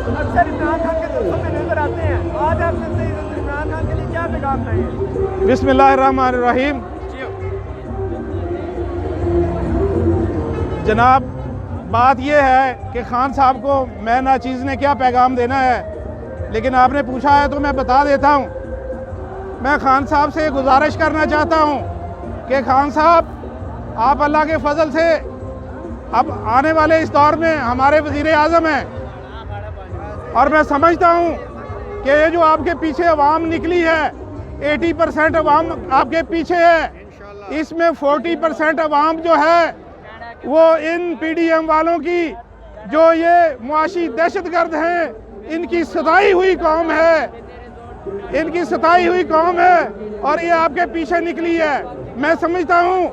اکثر عمران خان کے جلسوں میں نظر آتے ہیں، آج آپ سے عمران خان کے لیے کیا پیغام لائیں گے؟ بسم اللہ الرحمن الرحیم۔ جناب، بات یہ ہے کہ خان صاحب کو میں ناچیز نے کیا پیغام دینا ہے، لیکن آپ نے پوچھا ہے تو میں بتا دیتا ہوں۔ میں خان صاحب سے گزارش کرنا چاہتا ہوں کہ خان صاحب، آپ اللہ کے فضل سے اب آنے والے اس دور میں ہمارے وزیر اعظم ہیں، اور میں سمجھتا ہوں کہ یہ جو آپ کے پیچھے عوام نکلی ہے، 80% عوام آپ کے پیچھے ہے، اس میں 40% عوام جو ہے وہ ان پی ڈی ایم والوں کی جو یہ معاشی دہشت گرد ہیں، ان کی ستائی ہوئی قوم ہے، ان کی ستائی ہوئی قوم ہے، اور یہ آپ کے پیچھے نکلی ہے۔ میں سمجھتا ہوں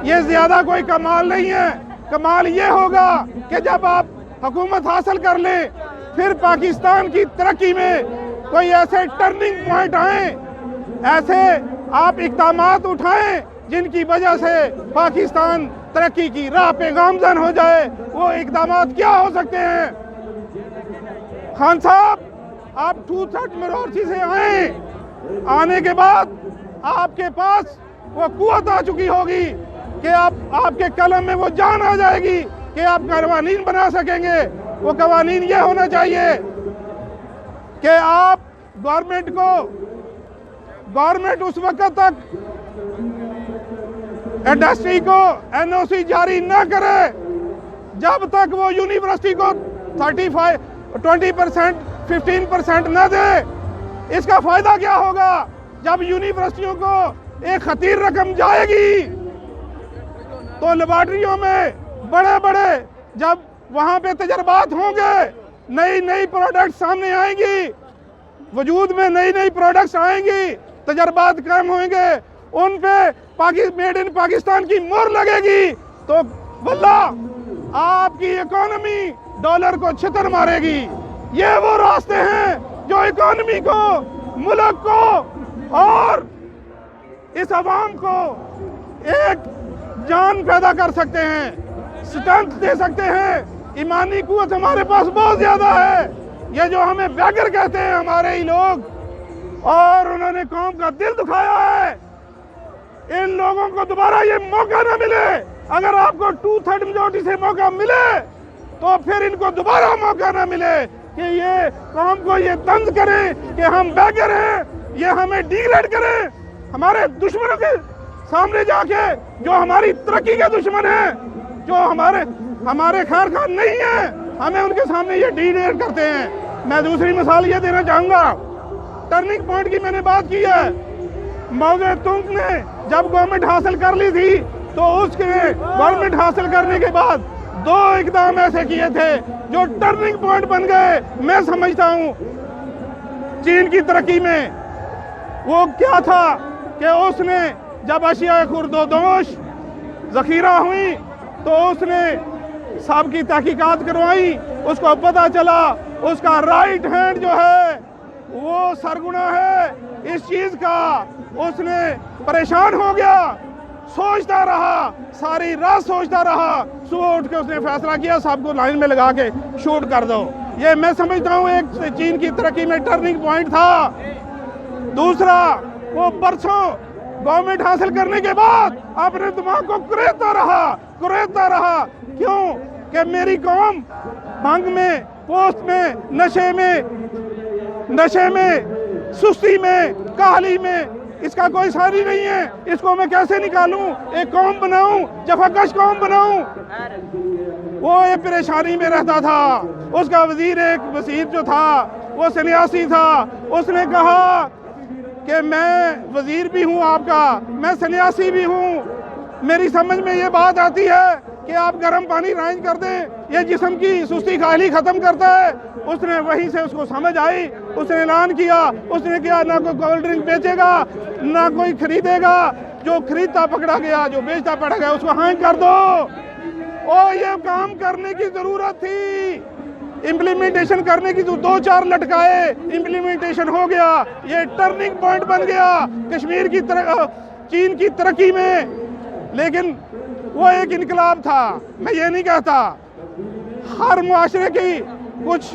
یہ زیادہ کوئی کمال نہیں ہے۔ کمال یہ ہوگا کہ جب آپ حکومت حاصل کر لیں، پھر پاکستان کی ترقی میں کوئی ایسے ٹرننگ پوائنٹ آئیں، ایسے آپ اقدامات اٹھائیں جن کی وجہ سے پاکستان ترقی کی راہ پہ گامزن ہو جائے۔ وہ اقدامات کیا ہو سکتے ہیں؟ خان صاحب، آپ 2/3 میجورٹی سے آئیں، آنے کے بعد آپ کے پاس وہ قوت آ چکی ہوگی کہ آپ کے قلم میں وہ جان آ جائے گی کہ آپ قوانین بنا سکیں گے۔ وہ قوانین یہ ہونا چاہیے کہ آپ گورنمنٹ اس وقت تک انڈسٹری کو این او سی جاری نہ کرے جب تک وہ یونیورسٹی کو 20% 15% نہ دے۔ اس کا فائدہ کیا ہوگا؟ جب یونیورسٹیوں کو ایک خطیر رقم جائے گی تو لیبارٹریوں میں بڑے جب وہاں پہ تجربات ہوں گے، نئی پروڈکٹ سامنے آئیں گی، وجود میں نئی پروڈکٹس آئیں گی، تجربات قائم ہوئیں گے، ان پہ میڈ ان پاکستان کی مہر لگے گی، تو واللہ آپ کی اکانومی ڈالر کو چھتر مارے گی۔ یہ وہ راستے ہیں جو اکانومی کو، ملک کو اور اس عوام کو ایک جان پیدا کر سکتے ہیں، سٹرنگتھ دے سکتے ہیں۔ ایمانی قوت ہمارے پاس بہت زیادہ ہے۔ یہ جو ہمیں بیگر کہتے ہیں ہمارے ہی لوگ، اور انہوں نے قوم کا دل دکھایا ہے، ان لوگوں کو دوبارہ یہ موقع نہ ملے۔ اگر آپ کو 2/3 میجورٹی سے موقع ملے تو پھر ان کو دوبارہ موقع نہ ملے کہ یہ قوم کو یہ طنز کریں کہ ہم بیگر ہیں، یہ ہمیں ڈیگریڈ کریں۔ ہمارے دشمنوں کے سامنے جا کے، جو ہماری ترقی کے دشمن ہیں، جو ہمارے خیر خواہ نہیں ہیں، ہمیں ان کے سامنے یہ ڈیگریڈ کرتے ہیں۔ میں دوسری مثال یہ دینا چاہوں گا، ٹرننگ پوائنٹ کی میں نے بات کی ہے۔ موضوع تنگ نے جب گورنمنٹ حاصل کر لی تھی تو اس کے گورنمنٹ حاصل کرنے کے بعد 2 اقدام ایسے کیے تھے جو ٹرننگ پوائنٹ بن گئے۔ میں سمجھتا ہوں چین کی ترقی میں وہ کیا تھا کہ اس نے جب اشیاء خردوش ذخیرہ ہوئی تو اس نے سب کی تحقیقات کروائی، اس کو پتہ چلا اس کا رائٹ ہینڈ جو ہے وہ سرگنا ہے اس چیز کا۔ اس نے پریشان ہو گیا، سوچتا رہا، ساری رات سوچتا رہا، صبح اٹھ کے اس نے فیصلہ کیا سب کو لائن میں لگا کے شوٹ کر دو۔ یہ میں سمجھتا ہوں ایک چین کی ترقی میں ٹرننگ پوائنٹ تھا۔ دوسرا، وہ برسوں گورنمنٹ حاصل کرنے کے بعد اپنے دماغ کو کریتا رہا۔ کیوں؟ کہ میری قوم بھنگ میں، پوسٹ میں، نشے میں، سستی میں، کاہلی میں، اس کا کوئی ساری نہیں ہے۔ اس کو میں کیسے نکالوں، ایک قوم بناؤں، جفاکش قوم بناؤں؟ وہ ایک پریشانی میں رہتا تھا۔ اس کا وزیر جو تھا وہ سنیاسی تھا۔ اس نے کہا کہ میں وزیر بھی ہوں آپ کا، میں سنیاسی بھی ہوں، میری سمجھ میں یہ بات آتی ہے کہ آپ گرم پانی رائج کر دیں، یہ جسم کی سستی کاہلی ختم کرتا ہے۔ اس نے وہیں سے اس کو سمجھ آئی، اس نے اعلان کیا، اس نے کیا نہ کوئی کولڈ ڈرنک بیچے گا نہ کوئی خریدے گا، جو خریدتا پکڑا گیا، جو بیچتا پکڑا گیا، اس کو ہینگ کر دو۔ اور یہ کام کرنے کی ضرورت تھی، امپلیمنٹیشن کرنے کی، 2-4 لٹکائے، امپلیمنٹیشن ہو گیا، یہ ٹرننگ پوائنٹ بن گیا کشمیر کی چین کی ترقی میں۔ لیکن وہ ایک انقلاب تھا۔ میں یہ نہیں کہتا، ہر معاشرے کی کچھ